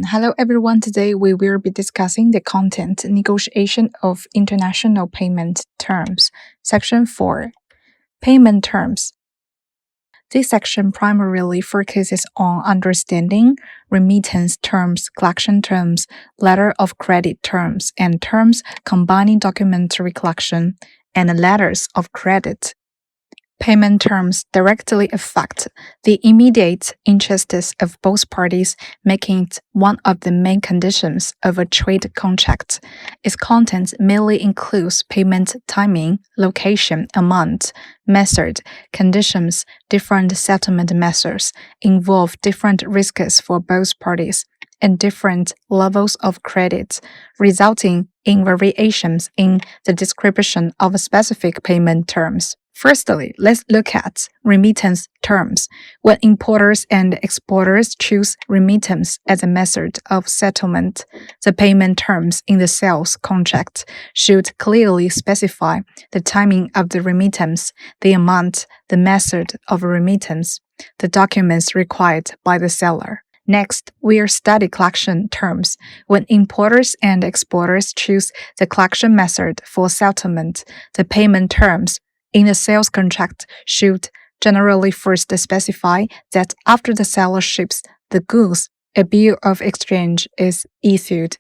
Hello everyone, today we will be discussing the content negotiation of international payment terms. Section 4. Payment terms. This section primarily focuses on understanding remittance terms, collection terms, letter of credit terms, and terms combining documentary collection and letters of credit. Payment terms directly affect the immediate interests of both parties, making it one of the main conditions of a trade contract. Its content merely includes payment timing, location, amount, method, conditions. Different settlement methods involve different risks for both parties and different levels of credit, resulting in variations in the description of specific payment terms. Firstly, let's look at remittance terms. When importers and exporters choose remittance as a method of settlement, the payment terms in the sales contract should clearly specify the timing of the remittance, the amount, the method of remittance, the documents required by the seller. Next, we'll study collection terms. When importers and exporters choose the collection method for settlement, the payment terms in the sales contract should generally first specify that after the seller ships the goods, a bill of exchange is issued,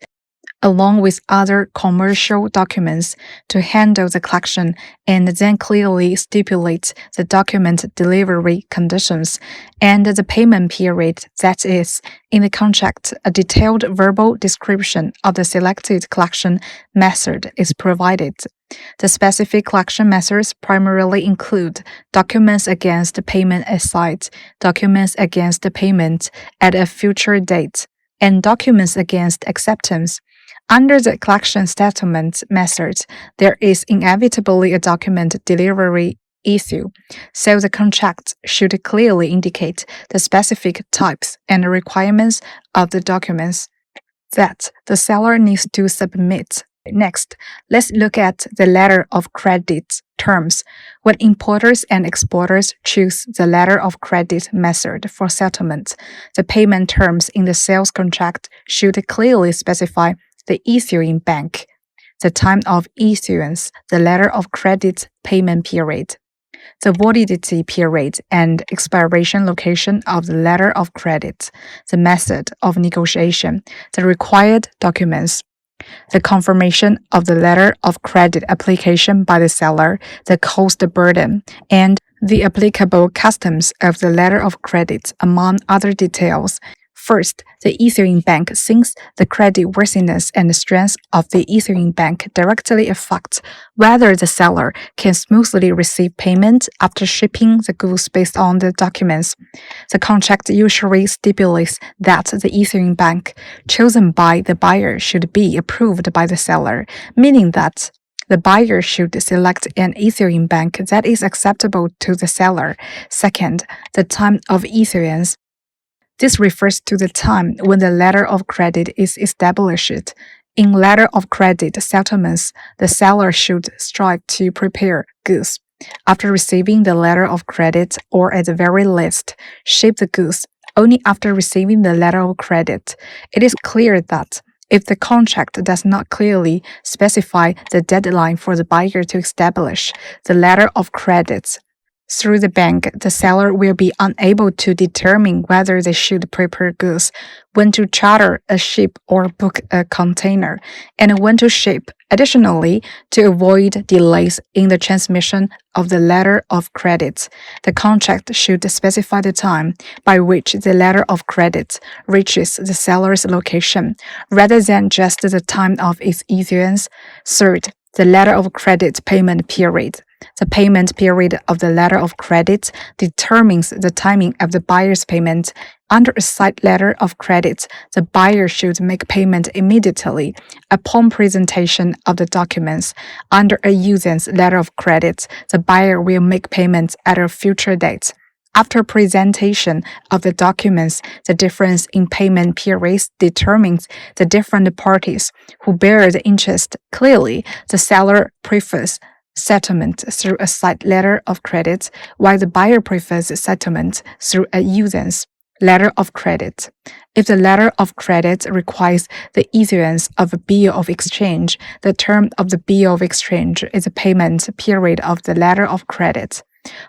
along with other commercial documents to handle the collection, and then clearly stipulate the document delivery conditions and the payment period. That is, in the contract, a detailed verbal description of the selected collection method is provided. The specific collection methods primarily include documents against payment aside, documents against payment at a future date, and documents against acceptance. Under the collection settlement method, there is inevitably a document delivery issue, so the contract should clearly indicate the specific types and requirements of the documents that the seller needs to submit. Next, let's look at the letter of credit terms. When importers and exporters choose the letter of credit method for settlement, the payment terms in the sales contract should clearly specify the issuing bank, the time of issuance, the letter of credit payment period, the validity period and expiration location of the letter of credit, the method of negotiation, the required documents, the confirmation of the letter of credit application by the seller, the cost burden, and the applicable customs of the letter of credit, among other details. First, the issuing bank, since the creditworthiness and strength of the issuing bank directly affect whether the seller can smoothly receive payment after shipping the goods based on the documents. The contract usually stipulates that the issuing bank chosen by the buyer should be approved by the seller, meaning that the buyer should select an issuing bank that is acceptable to the seller. Second, the time of issuance. This refers to the time when the letter of credit is established. In letter of credit settlements, the seller should strive to prepare goods after receiving the letter of credit, or at the very least, ship the goods only after receiving the letter of credit. It is clear that if the contract does not clearly specify the deadline for the buyer to establish the letter of credit through the bank, the seller will be unable to determine whether they should prepare goods, when to charter a ship or book a container, and when to ship. Additionally, to avoid delays in the transmission of the letter of credit, the contract should specify the time by which the letter of credit reaches the seller's location, rather than just the time of its issuance. Third, the letter of credit payment period. The payment period of the letter of credit determines the timing of the buyer's payment. Under a side letter of credit, the buyer should make payment immediately upon presentation of the documents. Under a user's letter of credit, the buyer will make payment at a future date. After presentation of the documents, the difference in payment periods determines the different parties who bear the interest. Clearly, the seller prefers settlement through a side letter of credit, while the buyer prefers settlement through a usance. Letter of credit. If the letter of credit requires the issuance of a bill of exchange, the term of the bill of exchange is the payment period of the letter of credit.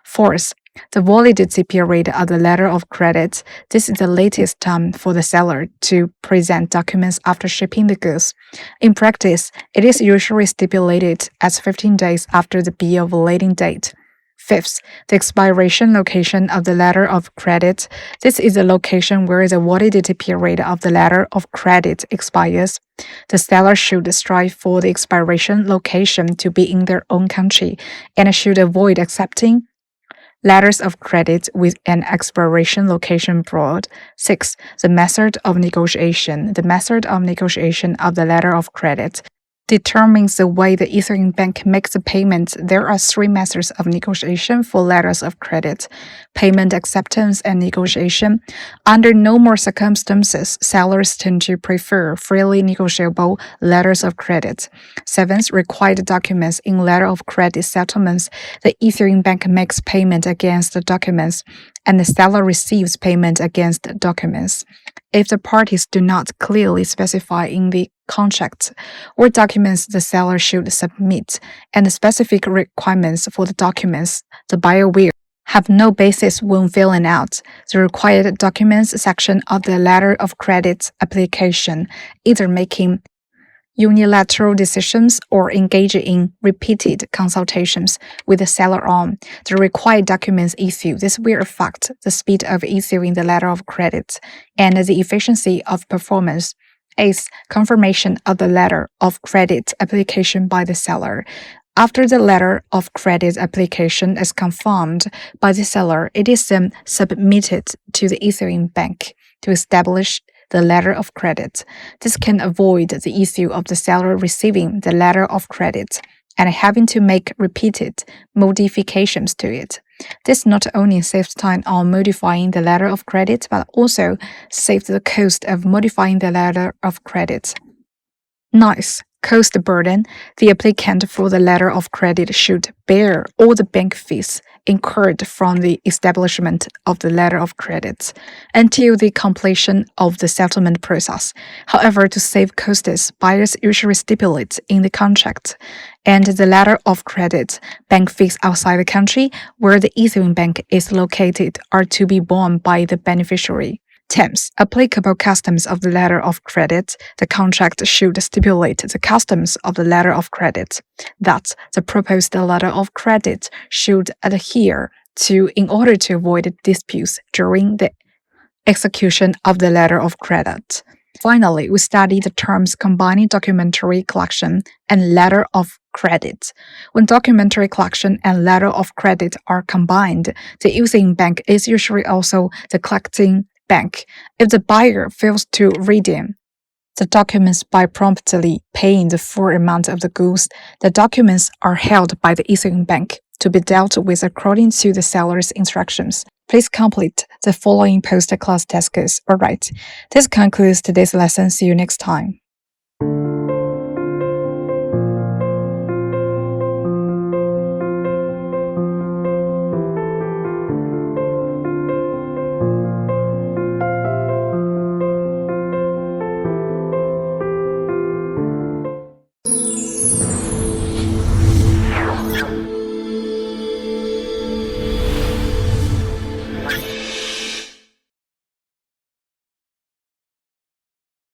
Fourth, the validity period of the letter of credit. This is the latest time for the seller to present documents after shipping the goods. In practice, it is usually stipulated as 15 days after the bill of lading date. Fifth, the expiration location of the letter of credit. This is the location where the validity period of the letter of credit expires. The seller should strive for the expiration location to be in their own country and should avoid accepting letters of credit with an expiration location abroad. 6. The method of negotiation. The method of negotiation of the letter of credit determines the way the issuing bank makes the payment. There are 3 methods of negotiation for letters of credit: payment acceptance and negotiation. Under normal circumstances, sellers tend to prefer freely negotiable letters of credit. 7th, required documents in letter of credit settlements. The issuing bank makes payment against the documents, and the seller receives payment against the documents. If the parties do not clearly specify in the contract what documents the seller should submit and the specific requirements for the documents, the buyer will have no basis when filling out the required documents section of the letter of credit application, either making unilateral decisions or engaging in repeated consultations with the seller on the required documents issued. This will affect the speed of issuing the letter of credit and the efficiency of performance. 8th, confirmation of the letter of credit application by the seller. After the letter of credit application is confirmed by the seller, it is then submitted to the issuing bank to establish the letter of credit. This can avoid the issue of the seller receiving the letter of credit and having to make repeated modifications to it. This not only saves time on modifying the letter of credit, but also saves the cost of modifying the letter of credit. 9th, cost burden. The applicant for the letter of credit should bear all the bank fees incurred from the establishment of the letter of credit until the completion of the settlement process. However, to save costs, buyers usually stipulate in the contract and the letter of credit bank fees outside the country where the issuing bank is located are to be borne by the beneficiary. 10th, applicable customs of the letter of credit. The contract should stipulate the customs of the letter of credit that the proposed letter of credit should adhere to in order to avoid disputes during the execution of the letter of credit. Finally, we study the terms combining documentary collection and letter of credit. When documentary collection and letter of credit are combined, the issuing bank is usually also the collecting bank. If the buyer fails to redeem the documents by promptly paying the full amount of the goods, the documents are held by the issuing bank to be dealt with according to the seller's instructions. Please complete the following post-class tasks. Alright, this concludes today's lesson. See you next time.